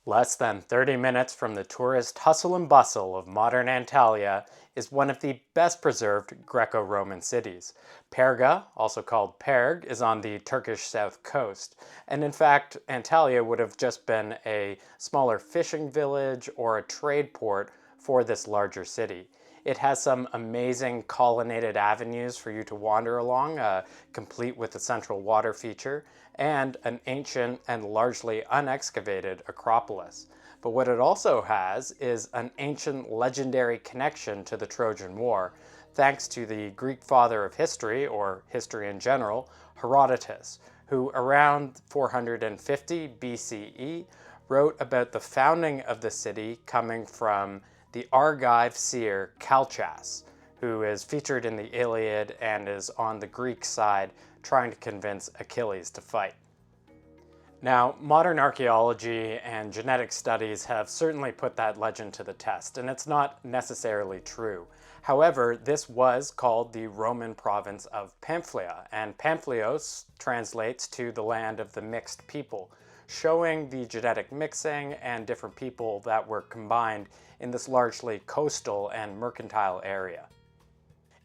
Less than 30 minutes from the tourist hustle and bustle of modern Antalya is one of the best preserved Greco-Roman cities. Perga, also called Perg, is on the Turkish South coast. And in fact, Antalya would have just been a smaller fishing village or a trade port for this larger city. It has some amazing colonnaded avenues for you to wander along, complete with a central water feature, and an ancient and largely unexcavated Acropolis. But what it also has is an ancient legendary connection to the Trojan War, thanks to the Greek father of history, or history in general, Herodotus, who around 450 BCE wrote about the founding of the city coming from the Argive seer Calchas, who is featured in the Iliad and is on the Greek side trying to convince Achilles to fight. Now, modern archaeology and genetic studies have certainly put that legend to the test, and it's not necessarily true. However, this was called the Roman province of Pamphylia, and Pamphylios translates to the land of the mixed people, showing the genetic mixing and different people that were combined in this largely coastal and mercantile area.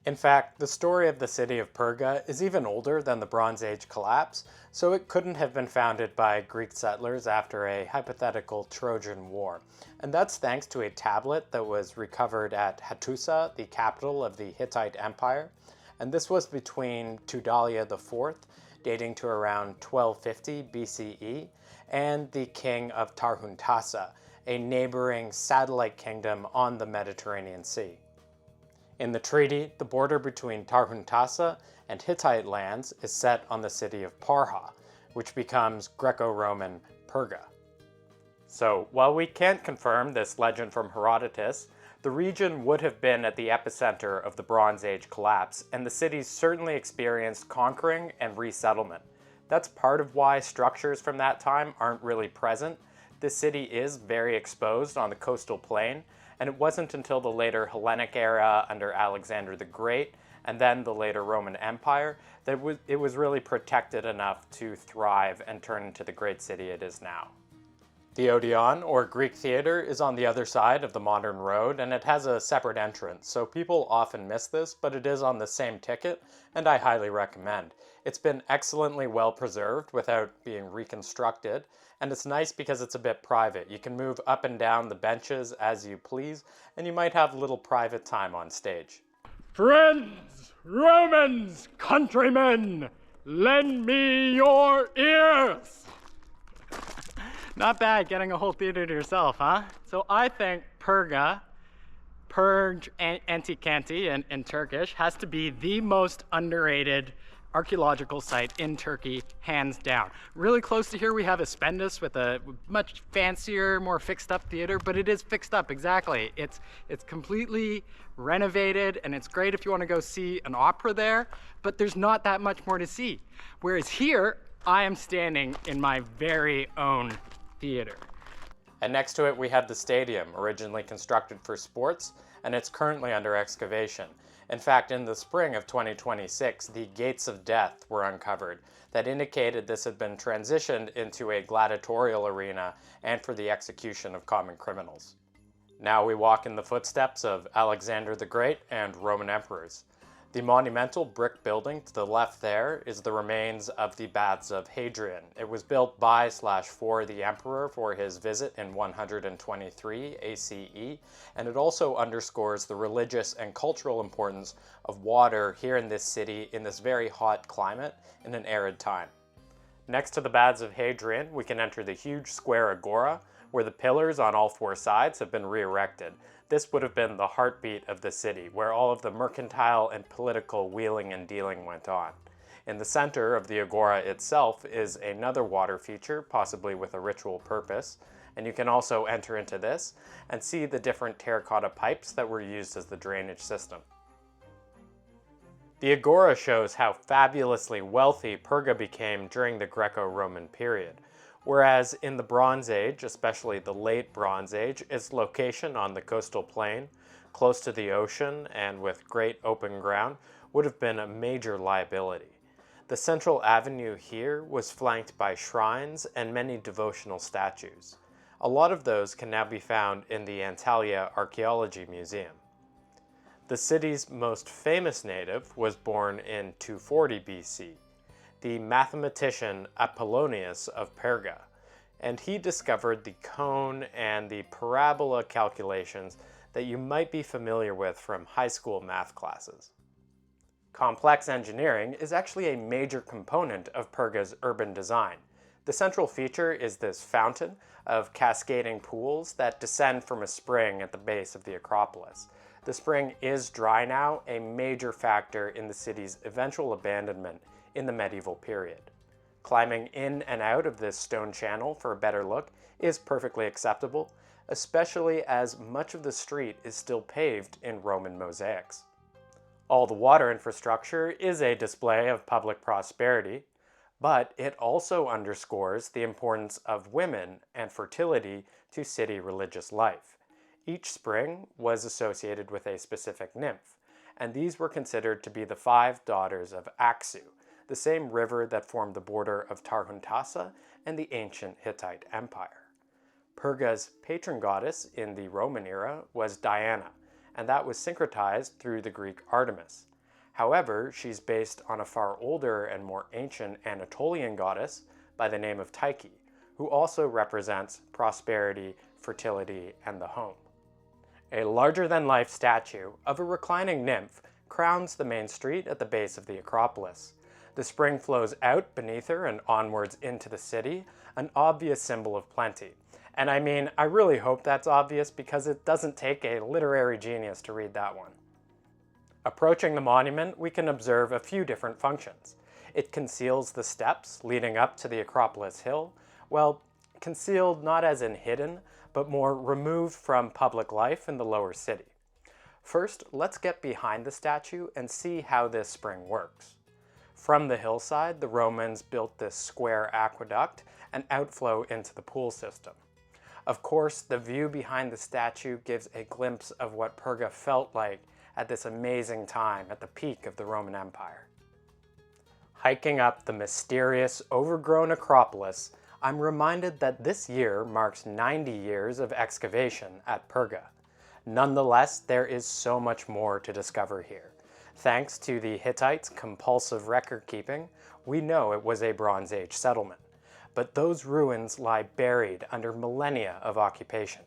In fact, the story of the city of Perga is even older than the Bronze Age collapse, so it couldn't have been founded by Greek settlers after a hypothetical Trojan War. And that's thanks to a tablet that was recovered at Hattusa, the capital of the Hittite Empire. And this was between Tudela IV, dating to around 1250 BCE, and the king of Tarhuntassa, a neighboring satellite kingdom on the Mediterranean Sea. In the treaty, the border between Tarhuntassa and Hittite lands is set on the city of Parha, which becomes Greco-Roman Perga. So, while we can't confirm this legend from Herodotus, the region would have been at the epicenter of the Bronze Age collapse, and the city certainly experienced conquering and resettlement. That's part of why structures from that time aren't really present. This city is very exposed on the coastal plain, and it wasn't until the later Hellenic era under Alexander the Great and then the later Roman Empire that it was really protected enough to thrive and turn into the great city it is now. The Odeon, or Greek theater, is on the other side of the modern road, and it has a separate entrance, so people often miss this, but it is on the same ticket, and I highly recommend. It's been excellently well preserved without being reconstructed, and it's nice because it's a bit private. You can move up and down the benches as you please, and you might have a little private time on stage. Friends, Romans, countrymen, lend me your ears! Not bad getting a whole theater to yourself, huh? So I think Perga, Perg Antikanti in Turkish, has to be the most underrated archaeological site in Turkey, hands down. Really close to here we have Aspendus with a much fancier, more fixed up theater, but it is fixed up, exactly. It's completely renovated, and it's great if you want to go see an opera there, but there's not that much more to see. Whereas here, I am standing in my very own theater. And next to it we have the stadium, originally constructed for sports, and it's currently under excavation. In fact, in the spring of 2026, the Gates of Death were uncovered that indicated this had been transitioned into a gladiatorial arena and for the execution of common criminals. Now we walk in the footsteps of Alexander the Great and Roman emperors. The monumental brick building to the left there is the remains of the Baths of Hadrian. It was built by/for the emperor for his visit in 123 ACE, and it also underscores the religious and cultural importance of water here in this city in this very hot climate in an arid time. Next to the Baths of Hadrian, we can enter the huge square agora, where the pillars on all four sides have been re-erected. This would have been the heartbeat of the city, where all of the mercantile and political wheeling and dealing went on. In the center of the agora itself is another water feature, possibly with a ritual purpose, and you can also enter into this and see the different terracotta pipes that were used as the drainage system. The agora shows how fabulously wealthy Perga became during the Greco-Roman period. Whereas in the Bronze Age, especially the late Bronze Age, its location on the coastal plain, close to the ocean and with great open ground, would have been a major liability. The central avenue here was flanked by shrines and many devotional statues. A lot of those can now be found in the Antalya Archaeology Museum. The city's most famous native was born in 240 BC, the mathematician Apollonius of Perga, and he discovered the cone and the parabola calculations that you might be familiar with from high school math classes. Complex engineering is actually a major component of Perga's urban design. The central feature is this fountain of cascading pools that descend from a spring at the base of the Acropolis. The spring is dry now, a major factor in the city's eventual abandonment in the medieval period. Climbing in and out of this stone channel for a better look is perfectly acceptable, especially as much of the street is still paved in Roman mosaics. All the water infrastructure is a display of public prosperity, but it also underscores the importance of women and fertility to city religious life. Each spring was associated with a specific nymph, and these were considered to be the 5 daughters of Aksu, the same river that formed the border of Tarhuntassa and the ancient Hittite Empire. Perga's patron goddess in the Roman era was Diana, and that was syncretized through the Greek Artemis. However, she's based on a far older and more ancient Anatolian goddess by the name of Tyche, who also represents prosperity, fertility, and the home. A larger-than-life statue of a reclining nymph crowns the main street at the base of the Acropolis. The spring flows out beneath her and onwards into the city, an obvious symbol of plenty. And I mean, I really hope that's obvious because it doesn't take a literary genius to read that one. Approaching the monument, we can observe a few different functions. It conceals the steps leading up to the Acropolis Hill. Well, concealed not as in hidden, but more removed from public life in the lower city. First, let's get behind the statue and see how this spring works. From the hillside, the Romans built this square aqueduct and outflow into the pool system. Of course, the view behind the statue gives a glimpse of what Perga felt like at this amazing time at the peak of the Roman Empire. Hiking up the mysterious, overgrown Acropolis, I'm reminded that this year marks 90 years of excavation at Perga. Nonetheless, there is so much more to discover here. Thanks to the Hittites' compulsive record keeping, we know it was a Bronze Age settlement. But those ruins lie buried under millennia of occupation.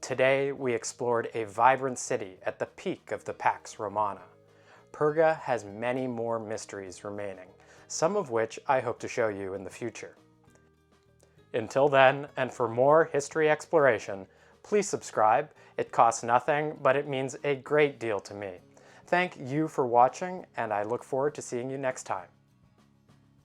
Today, we explored a vibrant city at the peak of the Pax Romana. Perga has many more mysteries remaining, some of which I hope to show you in the future. Until then, and for more history exploration, please subscribe. It costs nothing, but it means a great deal to me. Thank you for watching, and I look forward to seeing you next time.